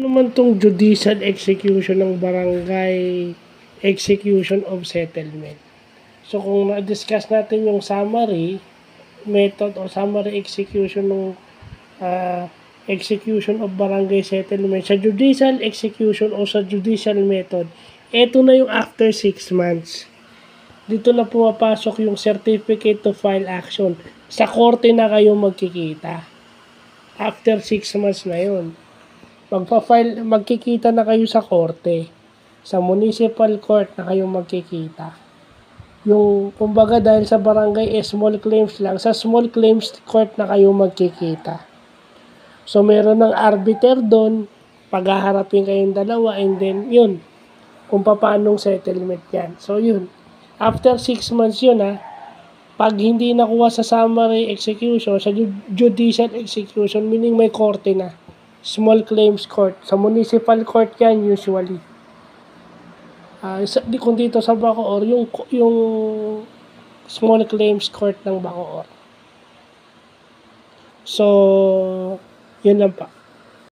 Naman tong judicial execution ng barangay execution of settlement. So kung na-discuss natin yung summary method o summary execution ng execution of barangay settlement sa judicial execution o sa judicial method, eto na yung after 6 months. Dito na pumapasok yung certificate to file action. Sa korte na kayo magkikita. After 6 months na yun. Magkikita na kayo sa korte. Sa municipal court na kayo magkikita. Yung, kumbaga dahil sa barangay small claims lang, sa small claims court na kayo magkikita. So meron ng arbiter doon, paghaharapin kayong dalawa, and then yun, kung paanong settlement yan. So yun, after 6 months yun pag hindi nakuha sa summary execution, sa judicial execution, meaning may korte na. Small claims court. Sa municipal court yan usually. Kung dito sa Bacoor, yung small claims court ng Bacoor. So, yun lang pa.